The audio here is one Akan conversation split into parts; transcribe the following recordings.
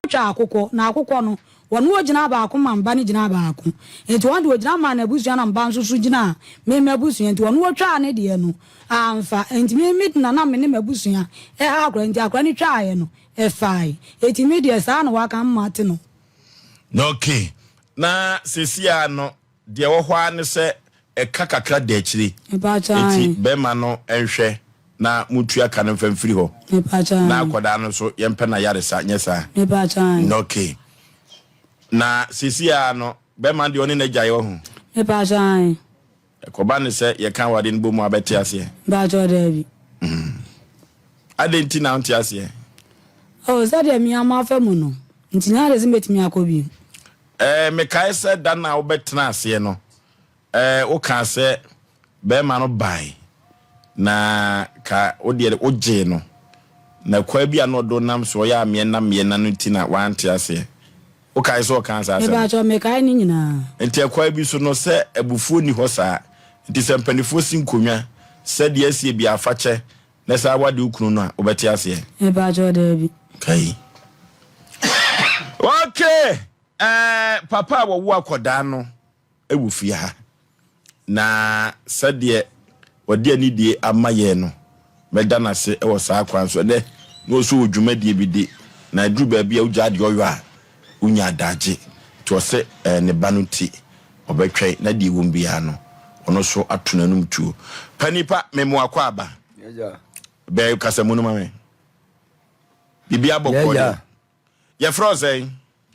twa akokɔ na akokɔ no wonu ogina ba akoma mba ne gina ba ako enti wonde ogina ma na busu na mba nso so gina me mabusu enti wonu otwa ne de no amfa enti me midna na me ne mabusu ya akora enti akora ne twa aye no fai enti me de sa na waka mmate no okay na sesia no de wo hwa ne se eka kakra de akiri enti be ma no enhwe na mutu aka no mfamfiri ho na akoda no so yempe na yaresa nyesa okay na sesia no be ma de oni na gyaye ho ekoba ne se ye kan wade nbo mu abeti ase Davi adenti na nti ase zade mi amafa mu no nti na rezi metimi akobi me kai se dan na obetena ase no o kan se be ma no bai na ka odi oje no na kwa bia no do nam so ya me na no ntina wanti ase o kai so kan sa ase me kai ni nyina enti kwa bi so no se abufuo ni ho sa nti se mpanifo sinkonwa se de asie bia afache na sa wade ukunu no a obeti ase Davi kai okay papa wo akoda no ewufia ha na sade wade ani die amaye no meda na se ewo saa kwan so de no so odwumadie bi de na adru ba bia ugya de oyo a unya adaje to se ne banuti obetwe na die wombia no ono so atonanum tuo panipa memo akwa aba be kasamu no mame bibia bokode ye frozen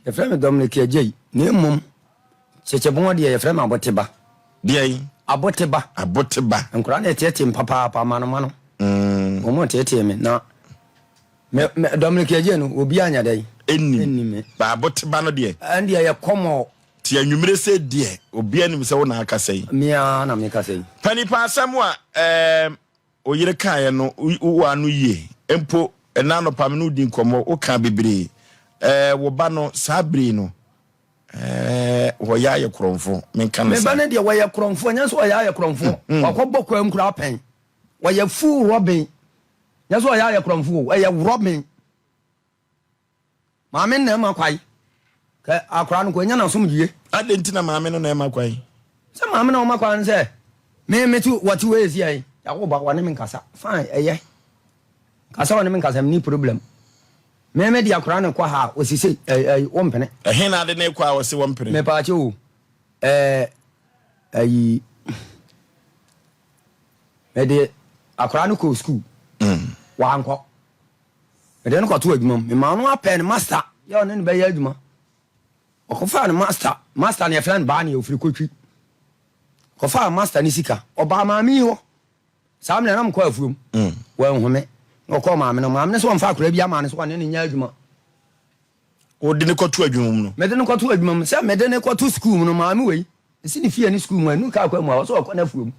ye frame Dominic Ejey ne mum chechebon de ye frame aboteba de aboteba nkura na tete papa mano omo tete me na me Dominic Ejey no obi anya dai enni me ba aboteba no de and ye komo ti anwumre se de obi anim se wo na aka sei mia na me ka sei panipa asam a oyire kan ye no wo anu yie empo enano pam no di nkomo o kan bebre wo ba no sabri no wo ya ye kromfo men kan me ba ne de wo ya kromfo nya so wo ya ye kromfo wakobọ kwa nkura pen wo ya fu robin nya so wo ya ye kromfo wo ya robin ma men na ma kwai ka akura no ko nya na som die adenti na ma men no na ma kwai se ma men na ma kwai se me tu what we is here ya ko ba wa ne men kasa fine kasa wa ne men kasa ni problem me di akura no kwa ha osise wompene he na de ne kwa wose wompene me pa che o me de akura no ko school wa anko me de no ko to adwuma me ma no apen master ya ne be ya adwuma o ko fa no master ne friend ba ne ofiri kotwi ko fa master ni sika oba ma mi ho sam na nam ko afuom wa nhome no ko ma me no so mfa akura bia ma ne so ne nya adwuma o de ne ko to adwuma no me de ne ko to adwuma se me de ne ko to school no ma me we esi ni fie ni school mu anu ka kwa mu so ko na afuom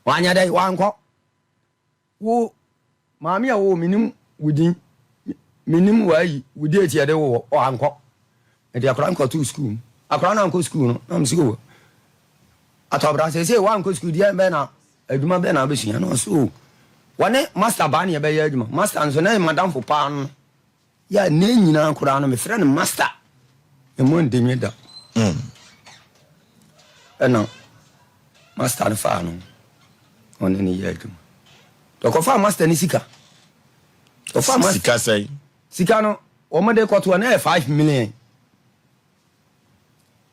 wanya dai wanko wo ma me a wo minim wudin minim wayi wudi eti de wo o anko e de akura nko to school akura na nko school no am sigo atobra se wanko school dia be na adwuma be na be sua no so wane master ba ne be ya adwuma master nso na madam fo pa no ya ne nyina akura no me frɛ no master e mo ndemwe da ena master no fa no on ni ya adwuma to ko fa master ni sika to fa master sika sai sika no o mo de koto na 5 million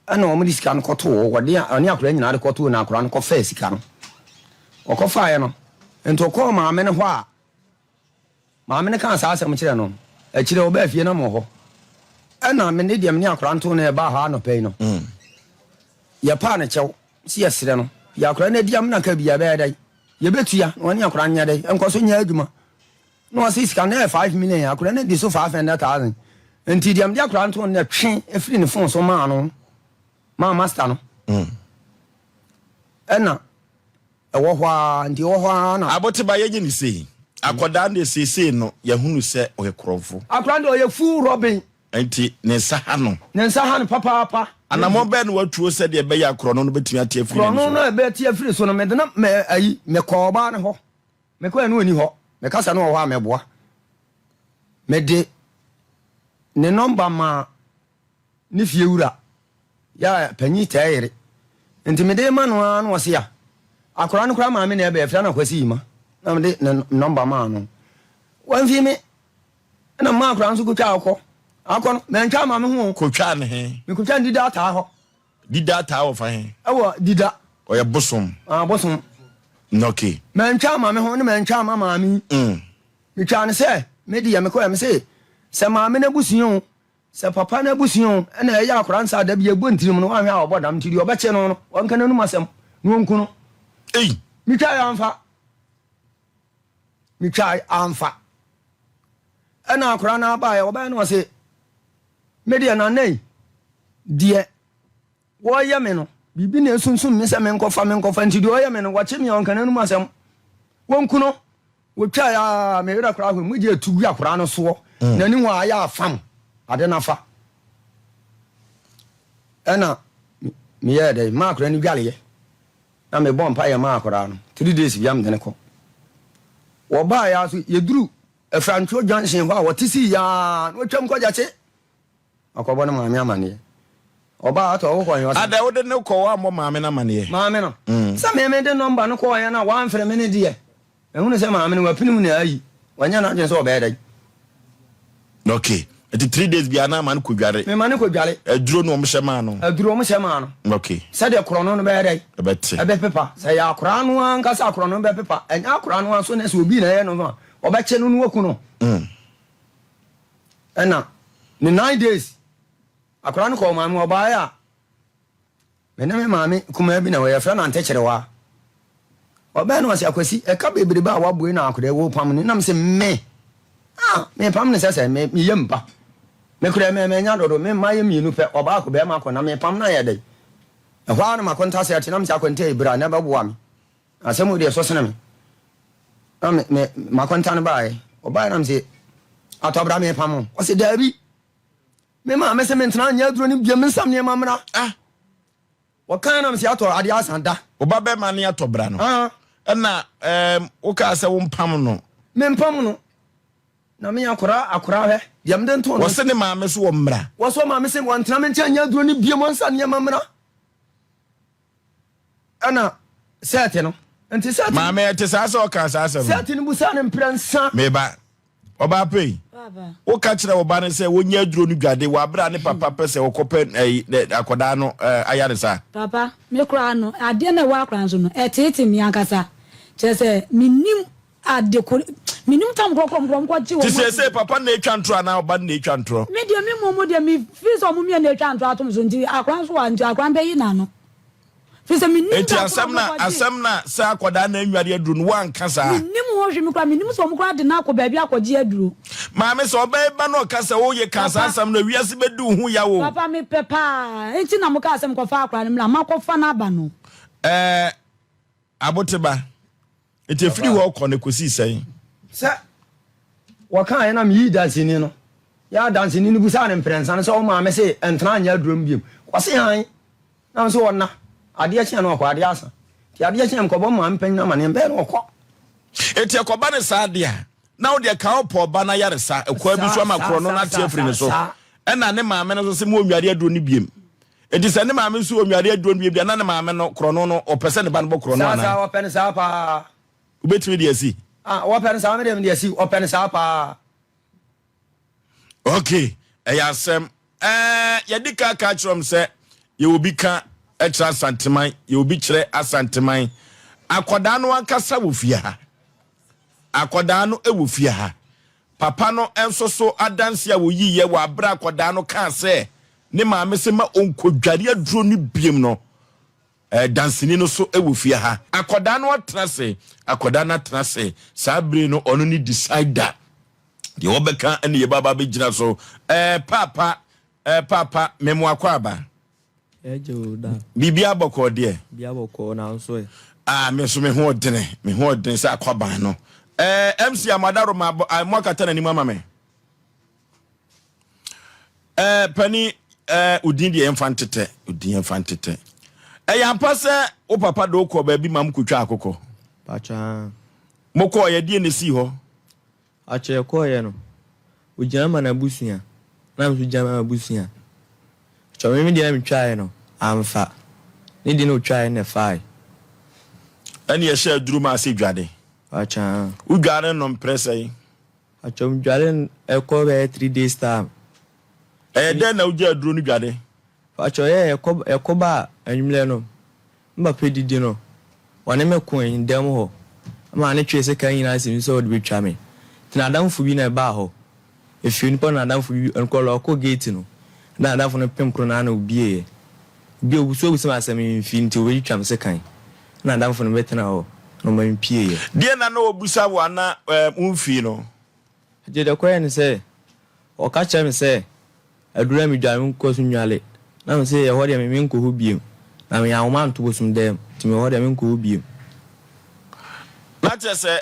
ana o mo di sika no koto wo de ani akura nyina de koto na akura no ko fa sika no o ko fa ya no ento ko ma me ne ho a ma me ne kan sa asem kire no e kire o ba fie na mo ho ana me ne dem ne akura nto na e ba ha no pei no ya pa na chew si yesire no ya akura na diam na ka bia ba dai ye betua no ne akura nya dai enko so nya adwuma no asis kan na 5 million akura na di so 500,000 enti diam dia akura nto na twe efiri ne phone so ma no ma master no ena ewo hwa ndi wo hwa na aboteba ye ni sei akoda na sese no ya hunu se oyekrofo akura ndo ye fu robin enti ne saha no papa anamo be no watuo se de be ya akro no betumi atia firi no no be atia firi so no me de na me ayi me ko ba ne ho me ko enu ani ho me kasa no ho a me boa me de ne number ma ni fiewura ya panyi tayere nti me de ma no an wo se ya akora no kora ma me na ebe afia na kwasi ma na me de number ma no wan fi me na ma akora nso kutwa akọ no me ntwa ma me ho kotwa ne he me kutwa ndi data ho di data ho fa he ewo dida oya bosom bosom okay me ntwa ma me ho ne me ntwa ma me me twa ne se me di ya me ko ya me se ma me na busuon se papa na busuon na ya akora nsa da bia bontirim no wa hwe a obodam tiri obeche no wonka nanu masem no nku no mi twa ya amfa ana akora na ba ya oba na se media na nei die wo ya me no bibi na esunsun me se me nkofa ntiri wo ya me no wache mi wonka nanu masem wonku no wo twa ya me wira akora ho mu je tugu akora no so nani ho aya afam ade na fa ana mi ye de ma akora ni dwale ye na me bompa ye ma akora no 3 days biam de ne ko wo ba ya so ye duru efrancho junction ho a wo tisi ya no twam ko jache akobo no ma mi amane oba ato wo ko yo ada wo de ne ko wa mo ma me na mane no sa me de number no ko ya na wa mfre me ne de ehunu se ma me no wa pinim na ayi wanya na je so oba edai okay it 3 days bi ana man ko dware me man ko dware aduro no omhema no okay se de krono no be edai ebete ebe pepa se ya akora no anka sa akora no be pepa enya akora no so na se obi na ye no oba che no no waku no ena ni 9 days akora no ko ma me oba ya me na me ma me kuma bi na we fra na ntecherewa oba no ase akwasi e ka bebre ba wa boi na akora wo pam ni na me se me pam ne sese me yempa me kura me nya dodo me ma ye mienu pe oba ko be ma ko na me pam na ye dai e hwa na makonta se ati na me akonta e bra na ba boa me asemu de so sene me na me makonta no ba e oba na me se atobra me pam o se dabi me ma me se me ntana nya duro ni bia me nsam ne mamra o kan na me se ato ade asanda oba be ma ne atobra no na o ka se wo pam no me pam no na me akora he diam den to no wose ne maame so wo mra woso maame se wantena me ntia nya duro ni bia mo nsa ne mamra ana sete no enti sete maame te sa so ka sa so sete ni busa ne mprensa me ba oba pei baba o ka kire oba ne se wo nya duro ni dwade wa bra ne papa pese wo kope akoda no ayare sa papa me kura no ade na wa kura so no etete mi ankasa chese minim ade ko minim tam krom ko ji wo se papa na etwa ntro na oba na etwa ntro me de me momo de me fiso mo mi na etwa ntro atom so nti akran so wa nti akran be yi na no fiso minim enti asam na sa akoda na anware aduru no wan kasa minim ho hwe me kura minim so mo kura de na akoba bia akoje aduru maame so oba ba no kasa wo ye kasa asam na wiase bedu hu ya wo papa me pepa enti na mo ka asam ko fa akran mla makofa na aba no aboteba enti free wo ko ne kosi sai se wakan ya na mi dansini no ya dansini ni busa ne mprensa no so o ma me se entran nya durom biem kwase han na so wona ade a chia no kwa ade asa ti ade a chia mkobo ma mpan na mane be no ko enti akoba ne sa ade a na wo de ka opo ba na yare sa ekwa bi so makro no na tie free ne so ena ne maame no so se mo onware aduro ni biem enti se ne maame so onware aduro ni biem na ne maame no krono no opese ne ba no bo krono na sa open sa pa ubetimi de asi open sa me de asi open sa pa okay eyasem yedika ka chrom se ye obi ka extra santiman ye obi kire asantiman akoda no ankasa wo fie ha akoda no ewo fie ha papa no enso so adanse a wo yiye wo abra akoda no ka se ne maame se ma onkodware aduro ni biem no dansini no so ewo fie ha akoda no atrase akoda na atrase sabre no ono ni decider de obeka ene ye baba be gina so papa memo akwaba ejoda bibia boko de bia boko na so me so me ho den sa akwaba no MC Amadaro ma mwakata na ni mama me pani udin de enfantete udin enfantete yampa se o papa do ko ba bi mam kutwa akoko pacha moko ye die ne si ho ache ko ye no ujama na busia na mso jama busia cho me de am twae no amfa ni de no twae na fai ani ye share duru ma se dwade acha u dware no mpresa yi acha m dware e ko be 3 days time den na u ja duru no dwade acha ye e ko ba anwumle no mba pedidi no wane me ko en dem ho ma ne twe se kan yina sim so de betwa me tina adamfo bi na ba ho efi nipa na adamfo bi enko lo ko gate no na adamfo no pemkro na na obie bi obuso obusema asem mfi nti we betwa me se kan na adamfo no betena ho no ma mpie ye die na no obusa wa na mfi no je de ko en se o ka cha me se adura mi dwa me ko so nwale na me se ye ho de me nko ho biem na me ya wo man to bosum dem ti me ho de me nko ho biem na say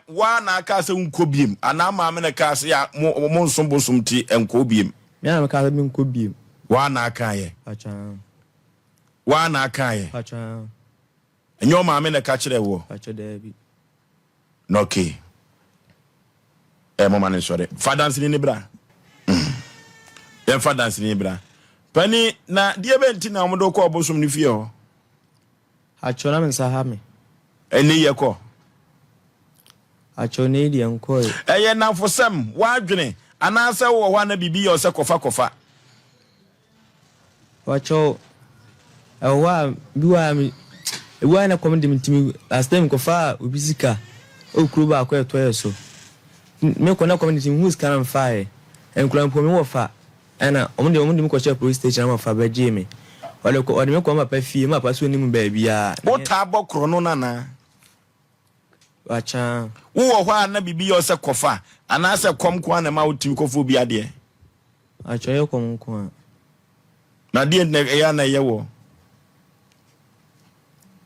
wa na aka se nko biem ana ma me na ka se ya mo nsom bosum ti enko biem me na me ka se me nko biem wa na aka ye acha wa na aka ye acha enyo ma me na ka kire wo acha da bi no okay mo man sorry fadansi ni bra ya fadansi ni bra pani na die benti na mo do ko bosum ni fie ho acha na me sa ha me eni ye ko acho ne di enko eye na fosem wa adwene anase wo ho na bibi yo se kofa wacho ewa biwa mi ewa na komende mtimi last time kofa obisika okuru ba akwa eto yeso me ko na komende tim who's can fire enkura mpo me wo fa ana omunde mi ko che police station ma fa ba jeme wale ko ode me ko ma pa fie ma pa so ni mu ba bia wo ta bokro no nana wacha wo ho na bibi yo se kofa anase kom ko na ma utimi kofo bi ade acho ye kom ko na die na ya na ye wo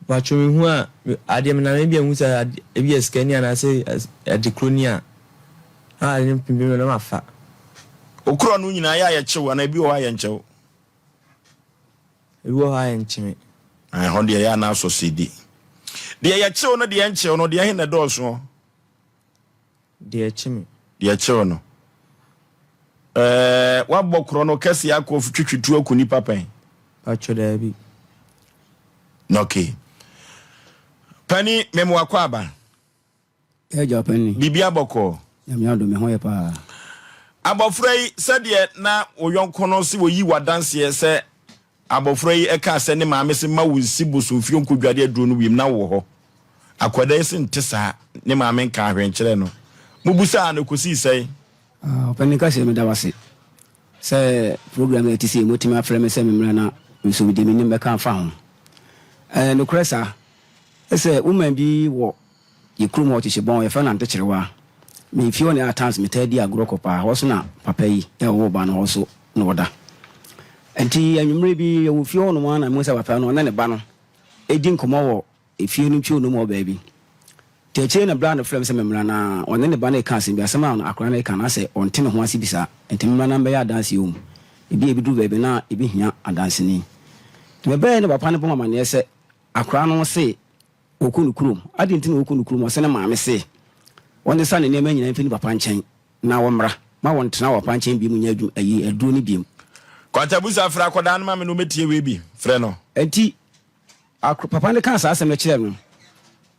wacho mi hu a ade me na me bia hu sa e bia skani anase adikronia ni pimbi me na mafa okro no nyina ya ye chew na bi wo ha ye nchew ewo ha ye nchime ho de ya na so sidi de ye chew no de nchew no de he na do so de chime de chew no wa bokro no kase ya ko twitwitu akuni papan acho da bi okay pani memo akwaba eja pani bibia boko yamya do me ho ye pa abofrei sede na oyonko no se woyi wadanse se abofrei e ka se ne maame se ma wonsi bosomfio nkodwade aduro no wiem na wo ho akwada se ntesa ne maame nka ahwenkere no mubusa na kosi sei pani ka se me da wase se program e tisi motimi afre me se memra na nso bi de me nimbe ka fa ho no kresa ese woman bi wo yekrum ho tiche bon ye fa na ntecherewa me fi one at times me tadi agrokopa ho so na papa yi e wo ba no ho so no woda enti anwumre bi ye wo fi ho no ma na mo se papa no na ne ba no edi nkomo wo e fi no twi no mo ba bi teche na brand frame se memra na one ne ba na ka se bi asema na akora na ka na se onte ne ho ase bisa enti memra na mba ya dance yom ebi ebi du ba bi na ebi hia adanse ni to be ne papa ne bo ma na se akora no se okunukurum adi nti na okunukurum o se ne maame se wonde sa ne nema nyina mfini papa nchen na wo mra ma won tena wo papa nchen bi mu nya aduro ni biem kwatabusa fra koda no ma me no metie we bi frɛ no enti papa ne kan sa asem ne kire no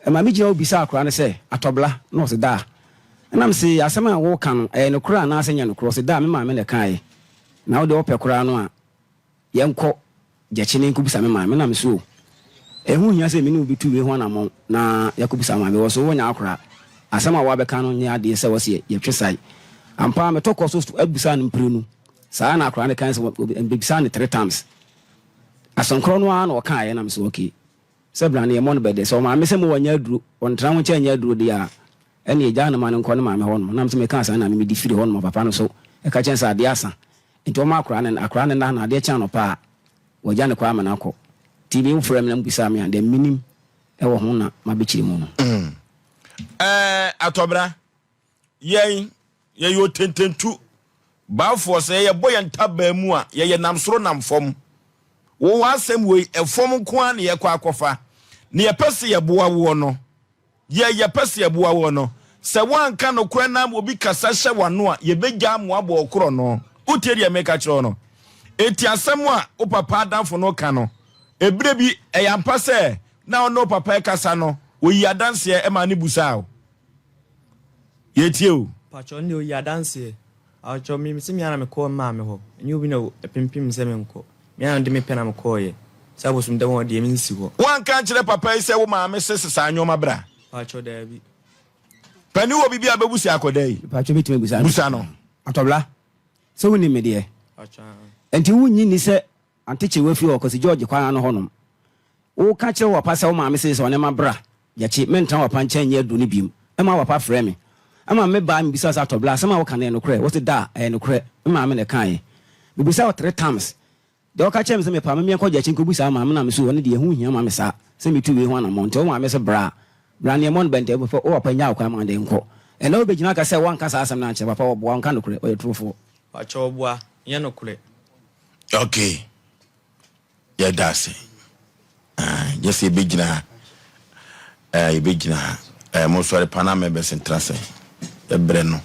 e ma me gina obi sa akora ne se atobla no se da na me se asem a wo kan no no kura na asenya no kura se da me ma me ne kan na wo de wo pekura no a yenko gyachine nkubisa me ma me na me so ehu hia se me ne obi tuwe ho na mo na yakubisa ma me wo so wonya akora asama wa beka no nya de se wose ye twesai ampa me tokọ so abusa no mprenu saa na akra ne kan se bebisa ne 3 times asonkro no a na o kan ye na me so okay se bra ne ye mo no bede so ma me se mo wanya aduro on tra ho cha nya aduro de a ene ye ja na ma ne nko ne ma me ho no na me se me kan sa na me di firi ho no papa no so e ka chen sa de asa enti o ma akra ne na de cha no pa wo ja ne kwa ma na akọ tibi wo frem na mbisa me and minim e wo ho na ma be chiri mu no atobra ye yo tententu baafo se ye boye ntaba mu a ye namsoro namfom wo wasem we efom ko an ye kwa akofa ne ye pese ye boa wo no ye pese ye boa wo no se wanka no kora na obi kasa hye wano a ye begya mo abo okoro no utie dia make achro no eti asem a o papa adanfo no ka no ebire bi eyampa se na ono papa e kasa no oyi adanse e ma ne busa o yetie o pacho ndi oyi adanse acho mi se mi ana me ko ma me ho nyu bi na pimpim se me nko mi ana de me pena me ko ye sabo sum de won de mi nsi ho wan kan kire papa yi se wo ma me sesa anyoma bra pacho da bi pani wo bibia bebusi akoda yi pacho bitime busa no atobla se woni me de pacho enti wunyi ni se anteche wafi okosi George kwan no honom wo ka kire wo pa se wo ma me se one ma bra ya chi mentan wo pa nchen nya du ni bim e ma wo pa frɛ me ama me ba me bisa sa atobla sama wo kan no kre wo se da no kre ma me ne kan me bisa wo 3 times de wo ka kire me se me pa me enko ja chi nko bisa ma me na me so one de hu hia ma me sa se me tu we hu na mo nti wo ma me se bra ne mon bente wo wo pa nya kwa ma de nko e na obegina ka se wan ka sa asem na nche papa wo bo wan kan no kre o yetrofo pacho boa nya no kre okay yeah that's it just a begina mo so re panama be sentrase e bre no